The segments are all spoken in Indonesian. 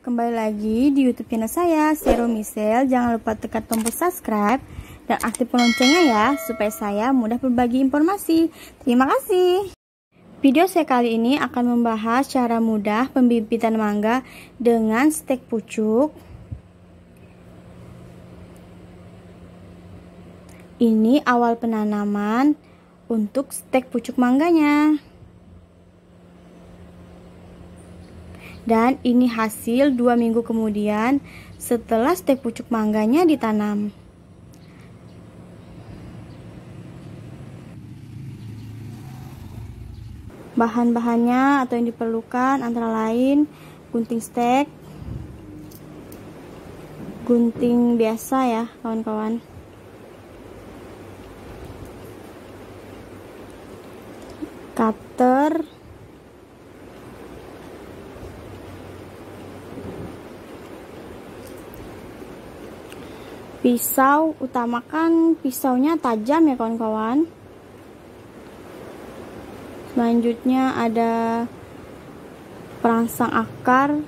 Kembali lagi di YouTube channel saya, Sero Misel. Jangan lupa tekan tombol subscribe dan aktifkan loncengnya ya, supaya saya mudah berbagi informasi. Terima kasih. Video saya kali ini akan membahas cara mudah pembibitan mangga dengan stek pucuk. Ini awal penanaman untuk stek pucuk mangganya. Dan ini hasil 2 minggu kemudian setelah stek pucuk mangganya ditanam. Bahan-bahannya atau yang diperlukan antara lain gunting stek, gunting biasa ya kawan-kawan, cutter, pisau, utamakan pisaunya tajam ya kawan-kawan. Selanjutnya ada perangsang akar,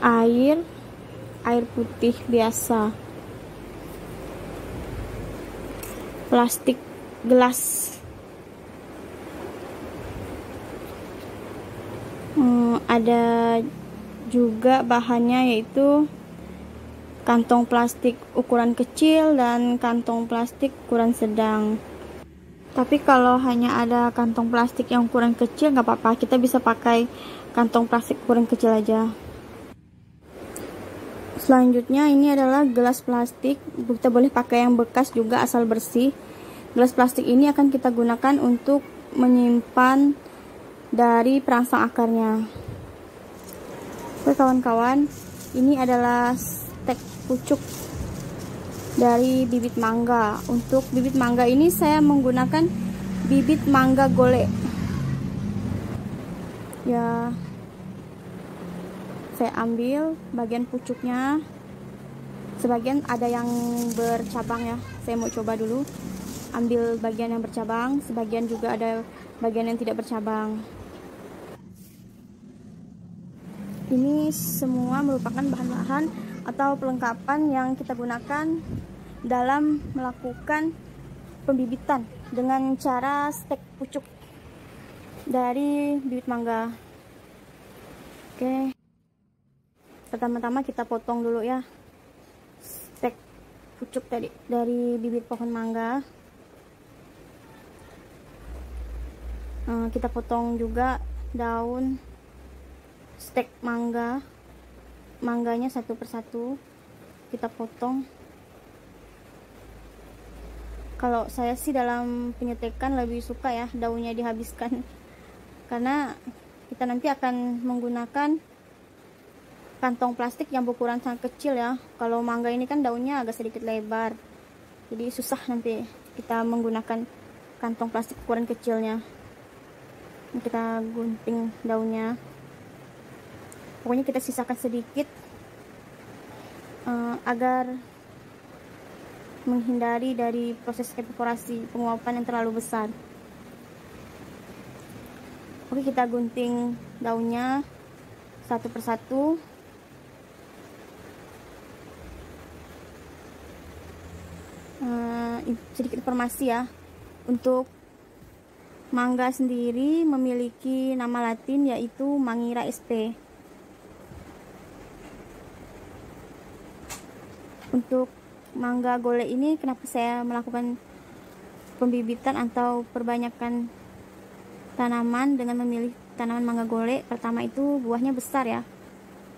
air putih biasa, plastik gelas, ada juga bahannya yaitu kantong plastik ukuran kecil dan kantong plastik ukuran sedang. Tapi kalau hanya ada kantong plastik yang ukuran kecil nggak apa-apa, kita bisa pakai kantong plastik ukuran kecil aja. Selanjutnya ini adalah gelas plastik, kita boleh pakai yang bekas juga asal bersih. Gelas plastik ini akan kita gunakan untuk menyimpan dari perangsang akarnya. Oke kawan-kawan, ini adalah stek pucuk dari bibit mangga. Untuk bibit mangga ini saya menggunakan bibit mangga golek ya. Saya ambil bagian pucuknya, sebagian ada yang bercabang ya, saya mau coba dulu ambil bagian yang bercabang, sebagian juga ada bagian yang tidak bercabang. Ini semua merupakan bahan-bahan atau perlengkapan yang kita gunakan dalam melakukan pembibitan dengan cara stek pucuk dari bibit mangga. Oke, pertama-tama kita potong dulu ya stek pucuk tadi dari bibit pohon mangga. Kita potong juga daun stek mangganya satu persatu kita potong. Kalau saya sih dalam penyetekan lebih suka ya daunnya dihabiskan, karena kita nanti akan menggunakan kantong plastik yang berukuran sangat kecil ya. Kalau mangga ini kan daunnya agak sedikit lebar, jadi susah nanti kita menggunakan kantong plastik ukuran kecilnya. Kita gunting daunnya, pokoknya kita sisakan sedikit agar menghindari dari proses evaporasi penguapan yang terlalu besar. Oke, kita gunting daunnya satu persatu. Sedikit informasi ya, untuk mangga sendiri memiliki nama latin yaitu Mangira sp. Untuk mangga golek ini kenapa saya melakukan pembibitan atau perbanyakan tanaman dengan memilih tanaman mangga golek? Pertama itu buahnya besar ya,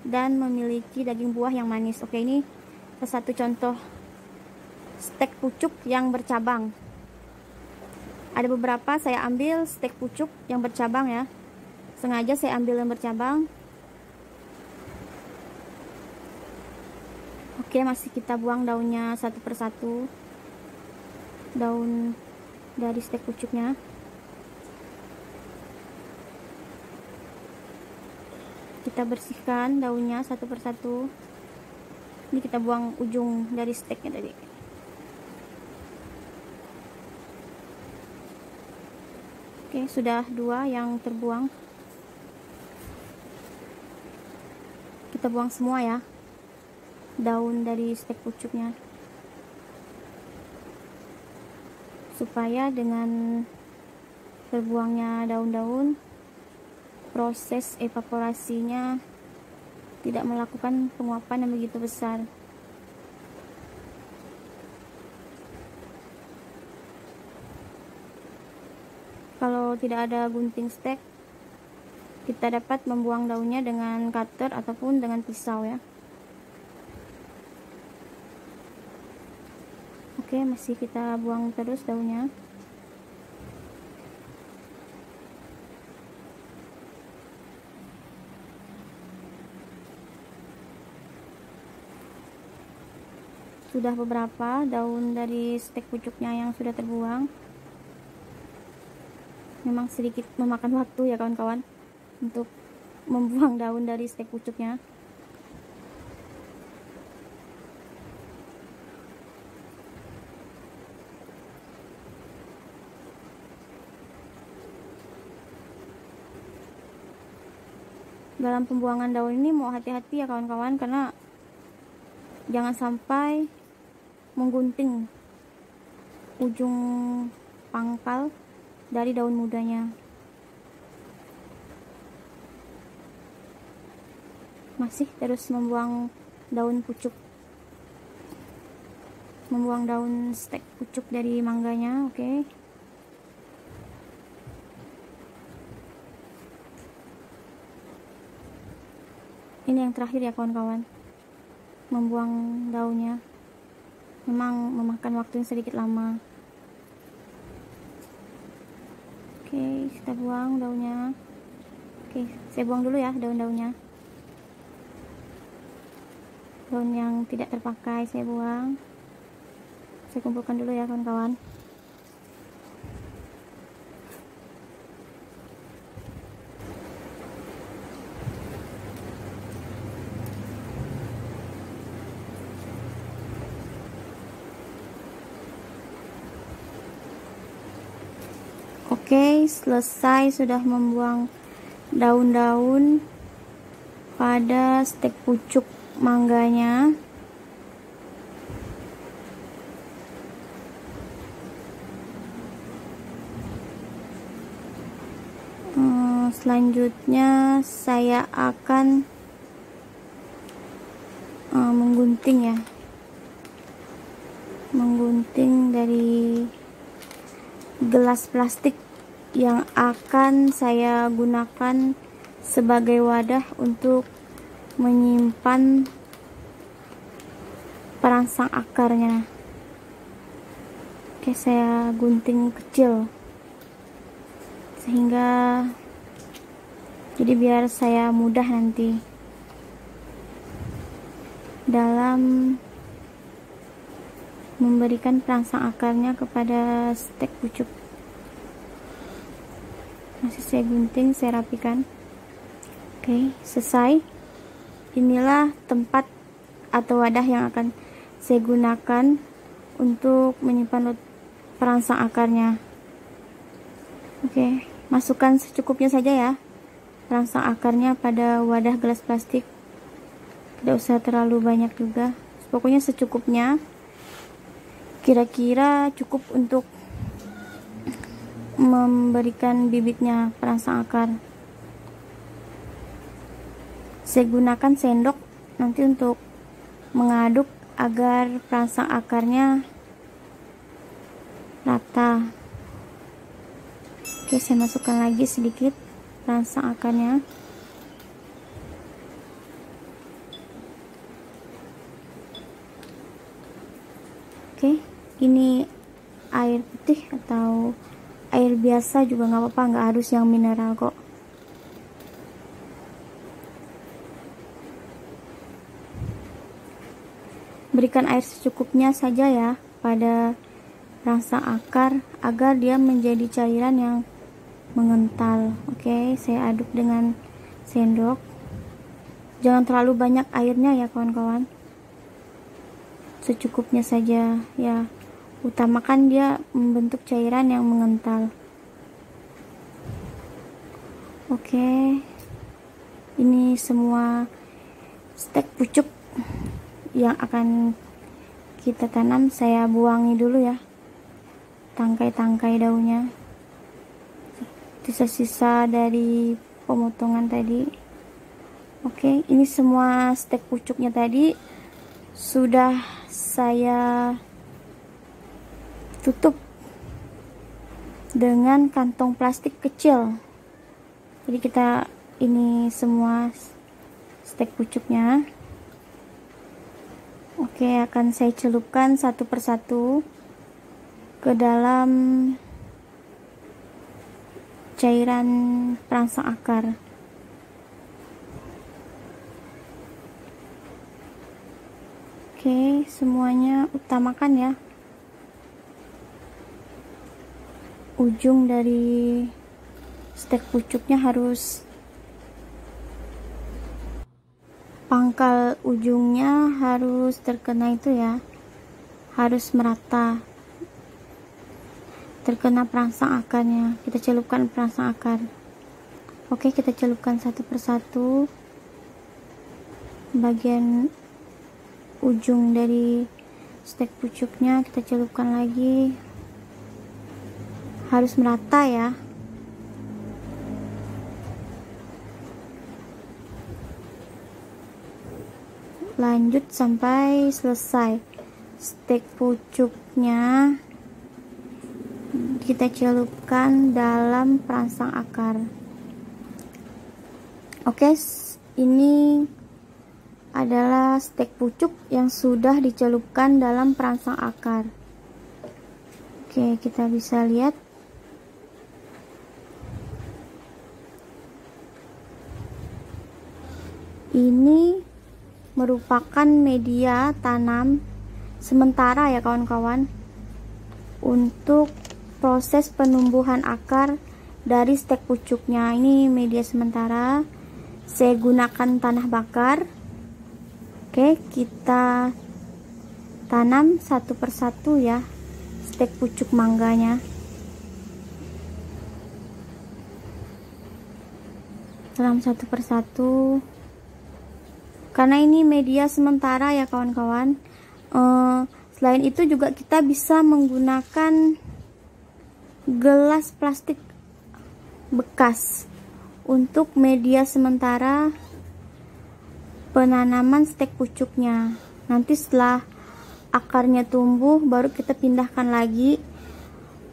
dan memiliki daging buah yang manis. Oke, ini salah satu contoh stek pucuk yang bercabang. Ada beberapa saya ambil stek pucuk yang bercabang ya, sengaja saya ambil yang bercabang. Oke, masih kita buang daunnya satu persatu, daun dari stek pucuknya. Kita bersihkan daunnya satu persatu. Ini kita buang ujung dari steknya tadi. Oke, sudah 2 yang terbuang. Kita buang semua ya, daun dari stek pucuknya, supaya dengan terbuangnya daun-daun, proses evaporasinya tidak melakukan penguapan yang begitu besar. Kalau tidak ada gunting stek, kita dapat membuang daunnya dengan cutter ataupun dengan pisau ya. Oke, masih kita buang terus daunnya. Sudah beberapa daun dari stek pucuknya yang sudah terbuang. Memang sedikit memakan waktu ya kawan-kawan untuk membuang daun dari stek pucuknya. Dalam pembuangan daun ini mau hati-hati ya kawan-kawan, karena jangan sampai menggunting ujung pangkal dari daun mudanya. Masih terus membuang daun pucuk, membuang daun stek pucuk dari mangganya. Oke. Ini yang terakhir ya kawan-kawan, membuang daunnya. Memang memakan waktu yang sedikit lama. Oke, kita buang daunnya. Oke, saya buang dulu ya daun-daunnya. Daun yang tidak terpakai saya buang. Saya kumpulkan dulu ya kawan-kawan. Oke, selesai sudah membuang daun-daun pada stek pucuk mangganya. Selanjutnya saya akan menggunting ya, menggunting dari gelas plastik yang akan saya gunakan sebagai wadah untuk menyimpan perangsang akarnya. Oke, saya gunting kecil sehingga jadi biar saya mudah nanti dalam memberikan perangsang akarnya kepada stek pucuk. Masih saya gunting, saya rapikan. Oke, selesai. Inilah tempat atau wadah yang akan saya gunakan untuk menyimpan perangsang akarnya. Oke, masukkan secukupnya saja ya perangsang akarnya pada wadah gelas plastik. Tidak usah terlalu banyak juga, pokoknya secukupnya. Kira-kira cukup untuk memberikan bibitnya perangsang akar. Saya gunakan sendok nanti untuk mengaduk agar perangsang akarnya rata. Oke, saya masukkan lagi sedikit perangsang akarnya. Oke, ini air putih atau air biasa juga nggak apa-apa, nggak harus yang mineral kok. Berikan air secukupnya saja ya pada perangsang akar agar dia menjadi cairan yang mengental. Oke, saya aduk dengan sendok. Jangan terlalu banyak airnya ya kawan-kawan, secukupnya saja ya. Utamakan dia membentuk cairan yang mengental. Oke, ini semua stek pucuk yang akan kita tanam saya buangi dulu ya, tangkai-tangkai daunnya, sisa-sisa dari pemotongan tadi. Oke, ini semua stek pucuknya tadi sudah saya tutup dengan kantong plastik kecil. Jadi kita ini semua stek pucuknya. Oke, akan saya celupkan satu persatu ke dalam cairan perangsang akar. Oke, semuanya utamakan ya, ujung dari stek pucuknya harus, pangkal ujungnya harus terkena itu ya, harus merata terkena perangsang akarnya. Kita celupkan perangsang akar. Oke, kita celupkan satu persatu bagian ujung dari stek pucuknya, kita celupkan lagi, harus merata ya. Lanjut sampai selesai stek pucuknya kita celupkan dalam perangsang akar. Oke, ini adalah stek pucuk yang sudah dicelupkan dalam perangsang akar. Oke, kita bisa lihat ini merupakan media tanam sementara ya kawan-kawan, untuk proses penumbuhan akar dari stek pucuknya. Ini media sementara, saya gunakan tanah bakar. Oke, kita tanam satu persatu ya stek pucuk mangganya. Tanam satu persatu, karena ini media sementara ya kawan-kawan. Selain itu juga kita bisa menggunakan gelas plastik bekas untuk media sementara penanaman stek pucuknya. Nanti setelah akarnya tumbuh baru kita pindahkan lagi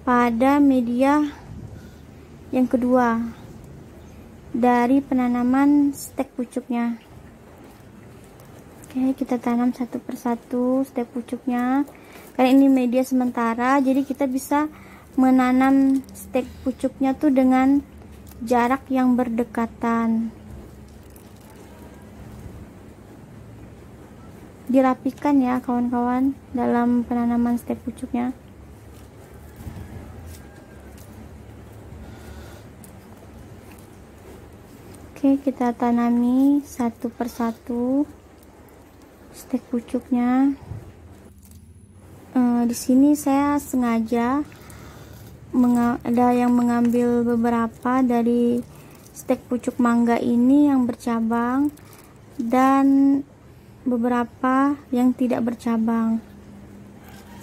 pada media yang kedua dari penanaman stek pucuknya. Oke, kita tanam satu persatu stek pucuknya. Karena ini media sementara, jadi kita bisa menanam stek pucuknya tuh dengan jarak yang berdekatan. Dirapikan ya kawan-kawan dalam penanaman stek pucuknya. Oke, kita tanami satu persatu stek pucuknya. Di sini saya sengaja ada yang mengambil beberapa dari stek pucuk mangga ini yang bercabang dan beberapa yang tidak bercabang.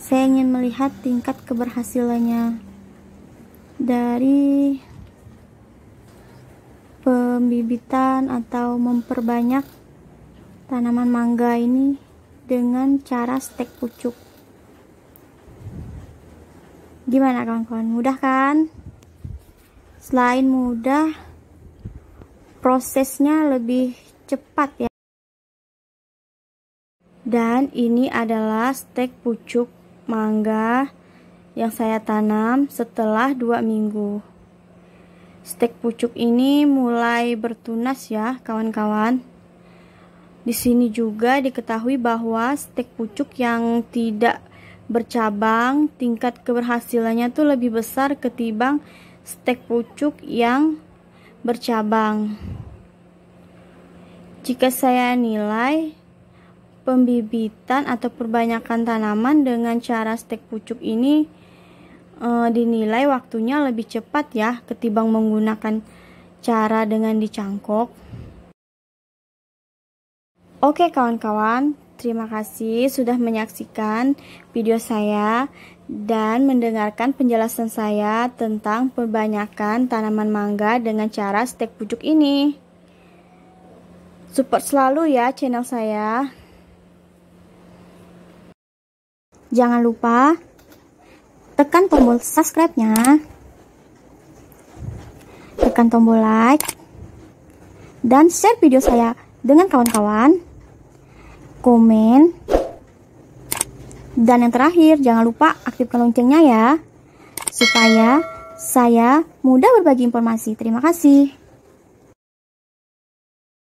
Saya ingin melihat tingkat keberhasilannya dari pembibitan atau memperbanyak tanaman mangga ini dengan cara stek pucuk. Gimana kawan-kawan, mudah kan? Selain mudah, prosesnya lebih cepat ya. Dan ini adalah stek pucuk mangga yang saya tanam setelah 2 minggu. Stek pucuk ini mulai bertunas ya kawan-kawan. Di sini juga diketahui bahwa stek pucuk yang tidak bercabang tingkat keberhasilannya tuh lebih besar ketimbang stek pucuk yang bercabang. Jika saya nilai pembibitan atau perbanyakan tanaman dengan cara stek pucuk ini dinilai waktunya lebih cepat ya ketimbang menggunakan cara dengan dicangkok. Oke kawan-kawan, terima kasih sudah menyaksikan video saya dan mendengarkan penjelasan saya tentang perbanyakan tanaman mangga dengan cara stek pucuk ini. Support selalu ya channel saya. Jangan lupa tekan tombol subscribe-nya, tekan tombol like, dan share video saya dengan kawan-kawan, komen, dan yang terakhir jangan lupa aktifkan loncengnya ya, supaya saya mudah berbagi informasi. Terima kasih.